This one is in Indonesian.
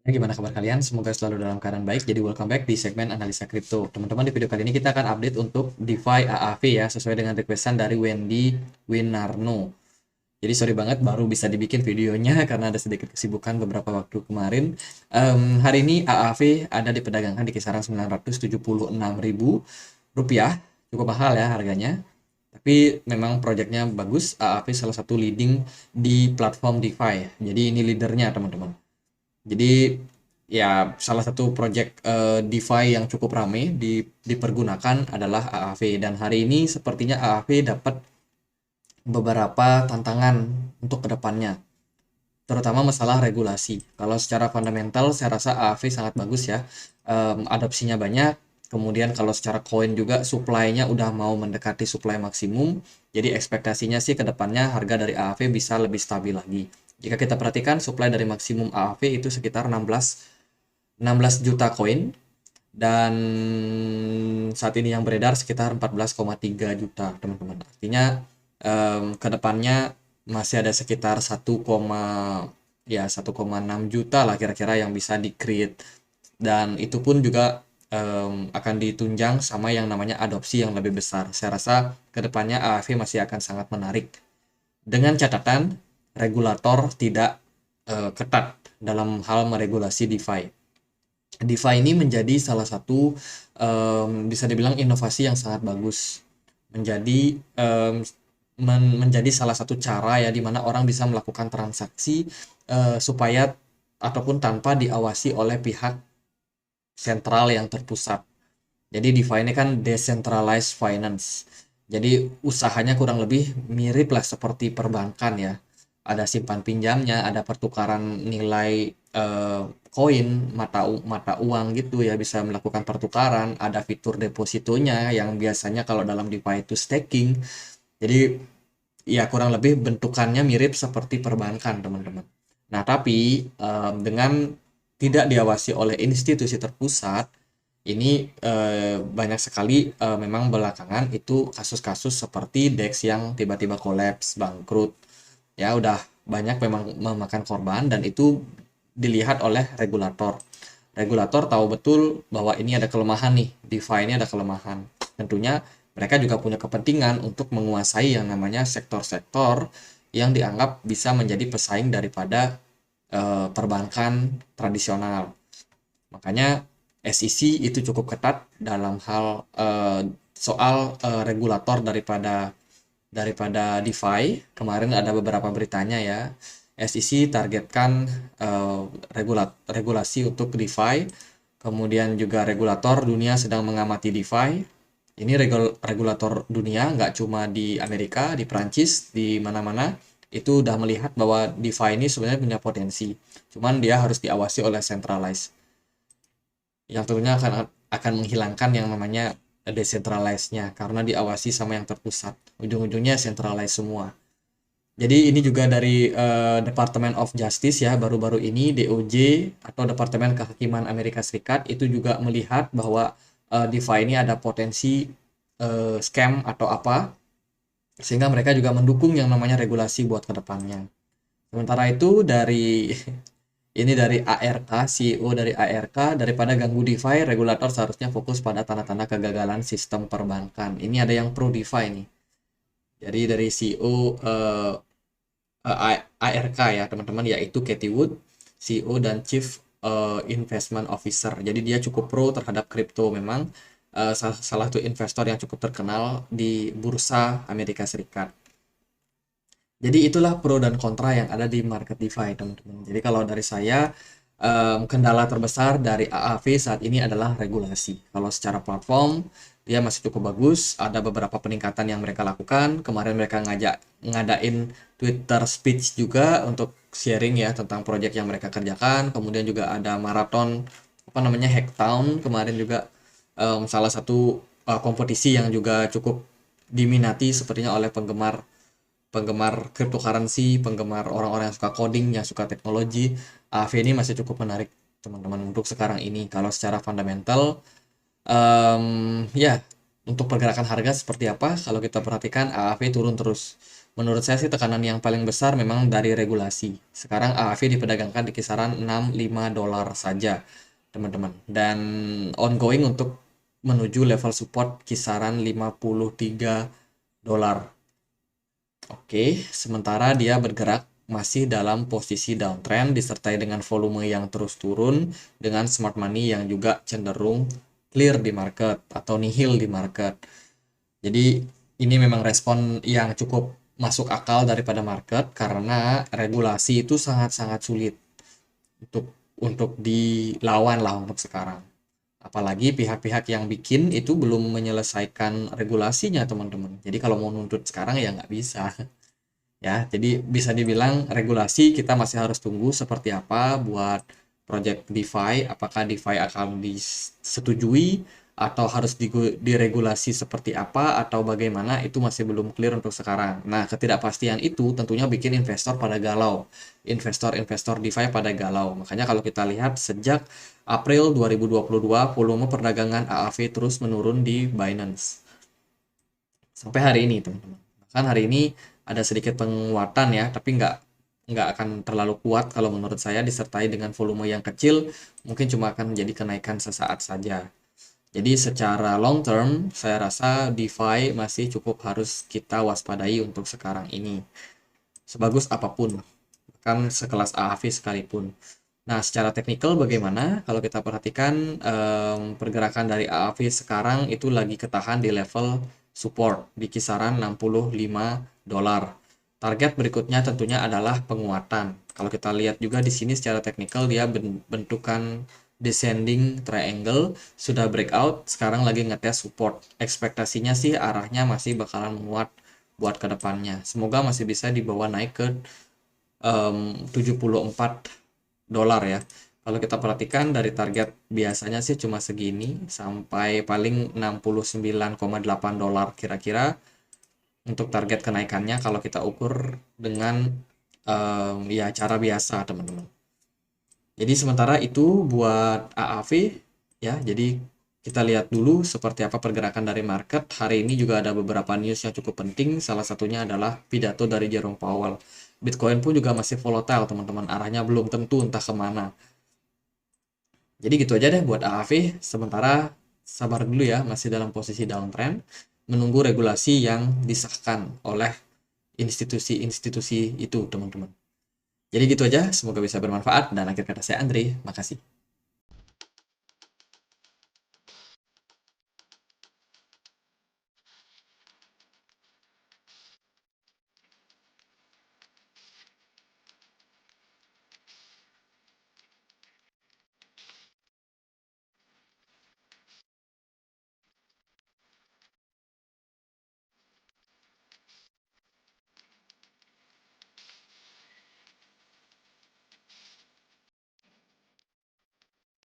Gimana kabar kalian? Semoga selalu dalam keadaan baik. Jadi welcome back di segmen analisa kripto. Teman-teman, di video kali ini kita akan update untuk DeFi AAV ya, sesuai dengan requestan dari Wendy Winarno. Jadi sorry banget baru bisa dibikin videonya karena ada sedikit kesibukan beberapa waktu kemarin. Hari ini AAV ada diperdagangkan di kisaran 976.000 rupiah. Cukup mahal ya harganya. Tapi memang proyeknya bagus. AAV salah satu leading di platform DeFi. Jadi ini leadernya teman-teman. Jadi ya salah satu project DeFi yang cukup ramai dipergunakan adalah AAV, dan hari ini sepertinya AAV dapat beberapa tantangan untuk kedepannya, terutama masalah regulasi. Kalau secara fundamental saya rasa AAV sangat bagus ya. Adopsinya banyak. Kemudian kalau secara koin juga supply-nya udah mau mendekati supply maksimum. Jadi ekspektasinya sih kedepannya harga dari AAV bisa lebih stabil lagi. Jika kita perhatikan supply dari maksimum AAV itu sekitar 16 juta koin, dan saat ini yang beredar sekitar 14,3 juta teman-teman. Artinya kedepannya masih ada sekitar 1,6 juta lah kira-kira yang bisa di-create, dan itu pun juga akan ditunjang sama yang namanya adopsi yang lebih besar. Saya rasa kedepannya AAV masih akan sangat menarik, dengan catatan regulator tidak ketat dalam hal meregulasi DeFi. DeFi ini menjadi salah satu bisa dibilang inovasi yang sangat bagus, menjadi menjadi salah satu cara ya di mana orang bisa melakukan transaksi supaya ataupun tanpa diawasi oleh pihak sentral yang terpusat. Jadi DeFi ini kan decentralized finance. Jadi usahanya kurang lebih mirip lah seperti perbankan ya. Ada simpan pinjamnya, ada pertukaran nilai koin, mata uang gitu ya, bisa melakukan pertukaran, ada fitur depositonya yang biasanya kalau dalam DeFi itu staking. Jadi ya kurang lebih bentukannya mirip seperti perbankan, teman-teman. Nah, tapi dengan tidak diawasi oleh institusi terpusat, ini banyak sekali memang belakangan itu kasus-kasus seperti DEX yang tiba-tiba kolaps, bangkrut. Ya udah banyak memang memakan korban, dan itu dilihat oleh regulator. Regulator tahu betul bahwa ini ada kelemahan nih, DeFi ini ada kelemahan. Tentunya mereka juga punya kepentingan untuk menguasai yang namanya sektor-sektor yang dianggap bisa menjadi pesaing daripada perbankan tradisional. Makanya SEC itu cukup ketat dalam hal soal regulator daripada DeFi. Kemarin ada beberapa beritanya ya. SEC targetkan regulasi untuk DeFi. Kemudian juga regulator dunia sedang mengamati DeFi. Ini regulator dunia nggak cuma di Amerika, di Prancis, di mana-mana itu udah melihat bahwa DeFi ini sebenarnya punya potensi. Cuman dia harus diawasi oleh centralized, yang tentunya akan menghilangkan yang namanya decentralized-nya karena diawasi sama yang terpusat. Ujung-ujungnya centralized semua. Jadi ini juga dari Department of Justice ya, baru-baru ini DOJ atau Departemen Kehakiman Amerika Serikat itu juga melihat bahwa DeFi ini ada potensi scam atau apa, sehingga mereka juga mendukung yang namanya regulasi buat kedepannya. Sementara itu dari ini dari ARK, CEO dari ARK, daripada ganggu DeFi, regulator seharusnya fokus pada tanda-tanda kegagalan sistem perbankan. Ini ada yang pro DeFi nih. Jadi dari CEO ARK ya teman-teman, yaitu Katie Wood, CEO dan Chief Investment Officer. Jadi dia cukup pro terhadap kripto, memang salah satu investor yang cukup terkenal di bursa Amerika Serikat. Jadi itulah pro dan kontra yang ada di market DeFi, teman-teman. Jadi kalau dari saya, kendala terbesar dari AAV saat ini adalah regulasi. Kalau secara platform, dia masih cukup bagus. Ada beberapa peningkatan yang mereka lakukan. Kemarin mereka ngadain Twitter speech juga untuk sharing ya tentang project yang mereka kerjakan. Kemudian juga ada maraton apa namanya Hacktown kemarin juga, salah satu kompetisi yang juga cukup diminati sepertinya oleh penggemar penggemar cryptocurrency, penggemar orang-orang yang suka coding, yang suka teknologi. AAV ini masih cukup menarik teman-teman untuk sekarang ini. Kalau secara fundamental, ya untuk pergerakan harga seperti apa? Kalau kita perhatikan AAV turun terus. Menurut saya sih tekanan yang paling besar memang dari regulasi. Sekarang AAV diperdagangkan di kisaran 65 dolar saja, teman-teman. Dan ongoing untuk menuju level support kisaran 53 dolar. Oke, sementara dia bergerak masih dalam posisi downtrend disertai dengan volume yang terus turun dengan smart money yang juga cenderung clear di market atau nihil di market. Jadi ini memang respon yang cukup masuk akal daripada market karena regulasi itu sangat-sangat sulit untuk dilawan lah untuk sekarang. Apalagi pihak-pihak yang bikin itu belum menyelesaikan regulasinya, teman-teman. Jadi kalau mau nuntut sekarang ya nggak bisa. Ya, jadi bisa dibilang regulasi kita masih harus tunggu seperti apa buat project DeFi, apakah DeFi akan disetujui atau harus diregulasi seperti apa atau bagaimana itu masih belum clear untuk sekarang. Nah, ketidakpastian itu tentunya bikin investor pada galau. Investor-investor DeFi pada galau. Makanya kalau kita lihat sejak April 2022 volume perdagangan AAV terus menurun di Binance. Sampai hari ini, teman-teman. Bahkan hari ini ada sedikit penguatan ya, tapi nggak akan terlalu kuat kalau menurut saya disertai dengan volume yang kecil, mungkin cuma akan menjadi kenaikan sesaat saja. Jadi secara long term, saya rasa DeFi masih cukup harus kita waspadai untuk sekarang ini. Sebagus apapun, bahkan sekelas AAV sekalipun. Nah, secara teknikal bagaimana? Kalau kita perhatikan pergerakan dari AAV sekarang itu lagi ketahan di level support di kisaran 65 dolar. Target berikutnya tentunya adalah penguatan. Kalau kita lihat juga di sini secara teknikal dia bentukan descending triangle sudah breakout, sekarang lagi ngetes support. Ekspektasinya sih arahnya masih bakalan menguat buat ke depannya. Semoga masih bisa dibawa naik ke 74 dolar ya. Kalau kita perhatikan dari target biasanya sih cuma segini sampai paling 69,8 dolar kira-kira untuk target kenaikannya kalau kita ukur dengan ya cara biasa, teman-teman. Jadi sementara itu buat AAV ya. Jadi kita lihat dulu seperti apa pergerakan dari market. Hari ini juga ada beberapa news yang cukup penting. Salah satunya adalah pidato dari Jerome Powell. Bitcoin pun juga masih volatile, teman-teman. Arahnya belum tentu entah kemana. Jadi gitu aja deh buat AAV. Sementara sabar dulu ya, masih dalam posisi downtrend. Menunggu regulasi yang disahkan oleh institusi-institusi itu, teman-teman. Jadi gitu aja, semoga bisa bermanfaat. Dan akhir kata saya Andri, makasih.